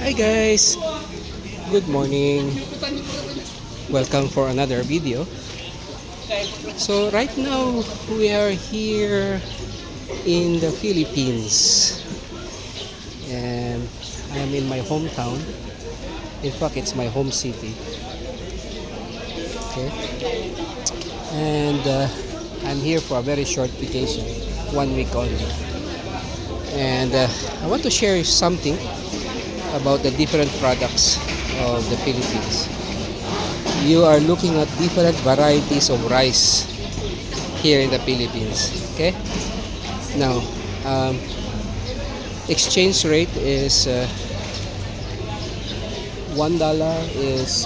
Hi guys, good morning. Welcome for another video. So right now we are here in the Philippines and I'm in my hometown. In fact, it's my home city. Okay, and I'm here for a very short vacation, 1 week only. And I want to share something about the different products of the Philippines. You are looking at different varieties of rice here in the Philippines. Okay. Now, exchange rate is $1 is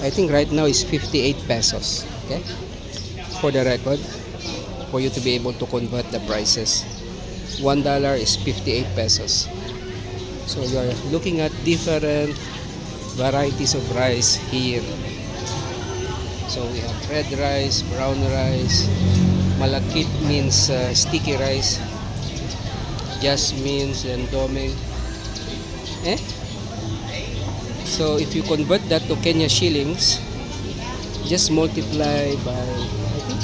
I think right now is 58 pesos. Okay. For the record, for you to be able to convert the prices, $1 is 58 pesos. So you are looking at different varieties of rice here. So we have red rice, brown rice, malakit means sticky rice, jasmine and domeng. So if you convert that to Kenya shillings, just multiply by I think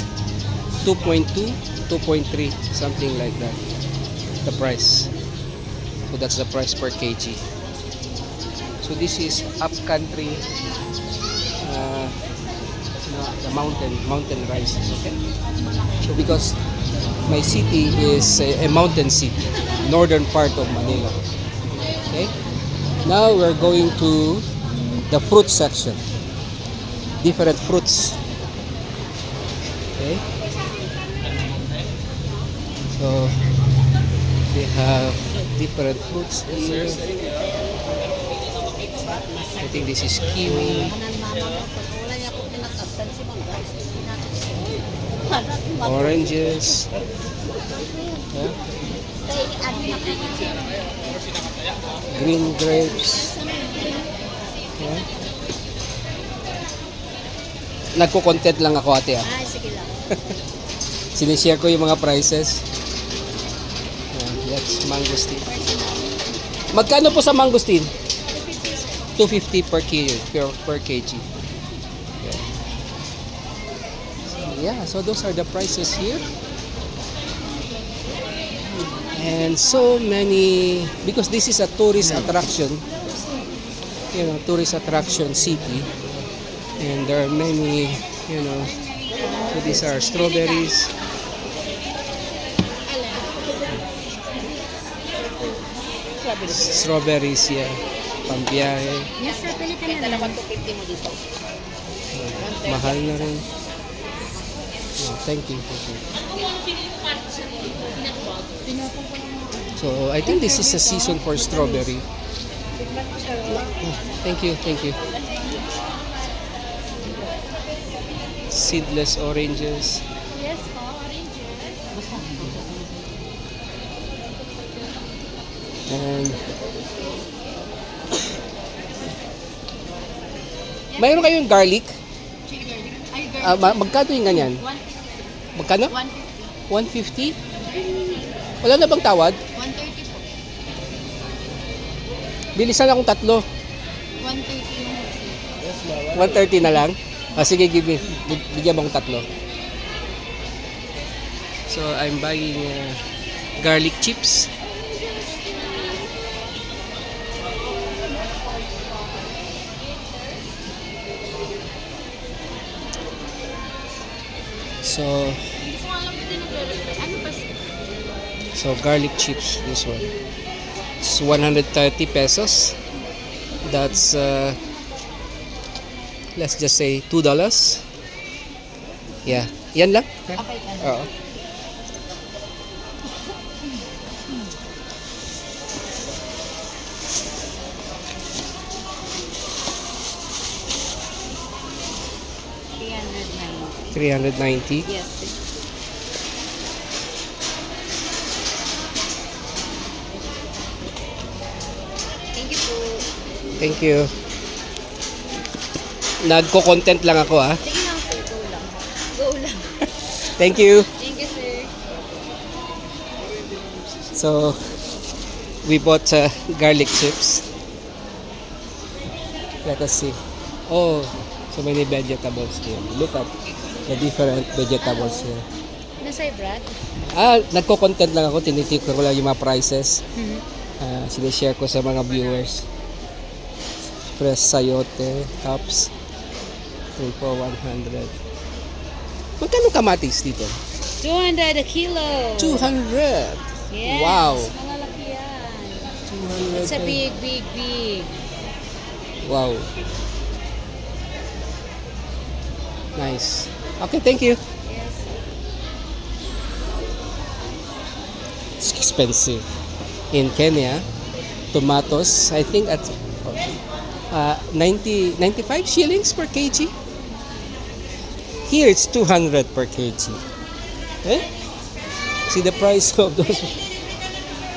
2.2, 2.3, something like that, the price. So that's the price per kg. So this is upcountry, the mountain rice. Okay. So because my city is a mountain city, northern part of Manila. Okay. Now we're going to the fruit section. Different fruits. Okay. So we have different fruits here. I think this is kiwi, oranges, yeah, green grapes. Yeah. Nagko-content lang ako, ate. Sige lang. Sinishare ko yung mga prices. That's mangosteen. Magkano po sa mangosteen? 250 per kg. Per kg. Yeah, so those are the prices here. And so many, because this is a tourist attraction, tourist attraction city. And there are many, so these are strawberries. Strawberries, yeah. Pambiyahe. Yes, sir. Pili ka na lang. 250 mo dito. Mahal na rin. Thank you. So, I think this is a season for strawberry. Thank you. Seedless oranges. Yes, po. Oranges. And mayroon kayong garlic? Magkano yung ganyan? 150. Magkano? 150. 150? Wala na bang tawad? 130 po. Bilisan akong tatlo. 130 yung 130 na lang? Sige, bigyan mo akong tatlo. So, I'm buying garlic chips. So garlic chips, this one. It's 130 pesos. That's let's just say $2. Yeah. Yan lang? Okay. Oo. $390. Yes. Thank you po. Thank you. Nagko-content lang ako, ah. Sige lang, sir. Go lang. Go lang. Thank you. Thank you, sir. So, we bought garlic chips. Let us see. Oh, so many vegetables here. Look at the different vegetables here. Nasa'y Brad? Nagko-content lang ako. Tinitikor ko lang yung mga prices. Sinishare ko sa mga viewers. Fresh sayote, cups. 3 for 100. Magkano kamatis dito? 200 a kilo. 200. Yes. Wow. Malalaki yan. 200. It's a big, big, big. Wow. Nice. Okay, thank you. Yes. It's expensive. In Kenya, tomatoes, I think at 95 shillings per kg. Here it's 200 per kg. Eh? See the price of those.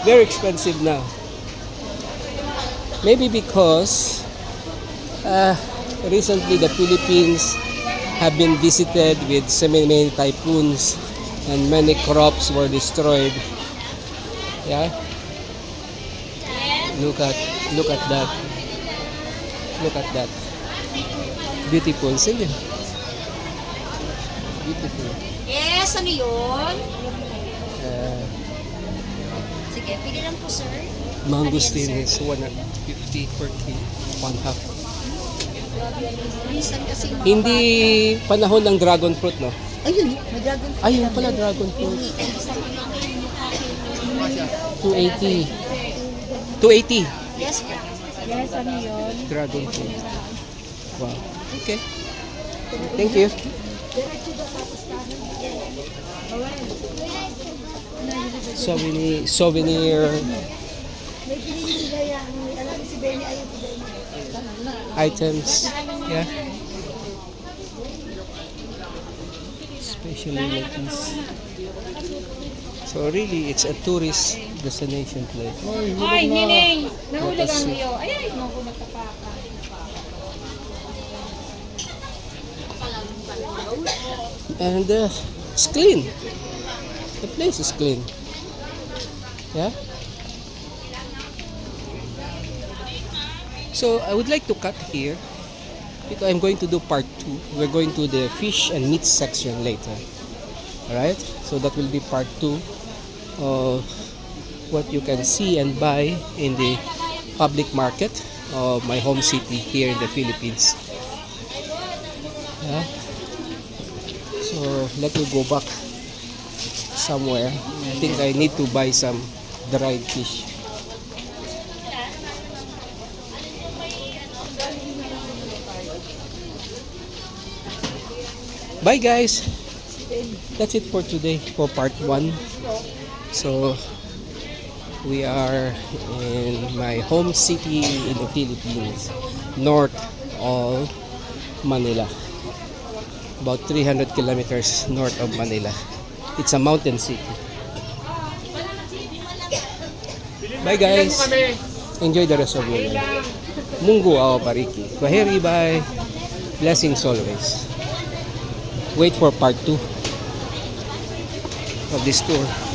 Very expensive now. Maybe because recently the Philippines have been visited with so many typhoons and many crops were destroyed. Yeah. Look at that. Look at that. Beautiful, sige. Beautiful. Yes, ano yun? Uh, Sige, pili lang po, sir. mangosteen is 150 per kilo. One half. Minsan kasi Hindi panahon ng dragon fruit, no? ayun, may dragon fruit. Ayun pala, dragon fruit. 280. 280. Yes po. Yes, ano yun? Dragon fruit. Wow. Okay. Thank you. Souvenir items. Yeah. Especially like this. So really, it's a tourist destination place. Ay, Nining! Nahulog Let us ang see. iyo. Ay, naku, nagtapaka. And it's clean. The place is clean. Yeah. So I would like to cut here because I'm going to do part 2. We're going to the fish and meat section later. Alright? So that will be part 2 of what you can see and buy in the public market of my home city here in the Philippines. Yeah. So let me go back somewhere. I think I need to buy some dried fish. Bye guys. That's it for today for part 1. So we are in my home city in the Philippines, north of Manila. About 300 kilometers north of Manila. It's a mountain city. Bye guys. Enjoy the rest of your life. Mungu ao bariki. Kwaheri, bye. Blessings always. Wait for part 2 of this tour.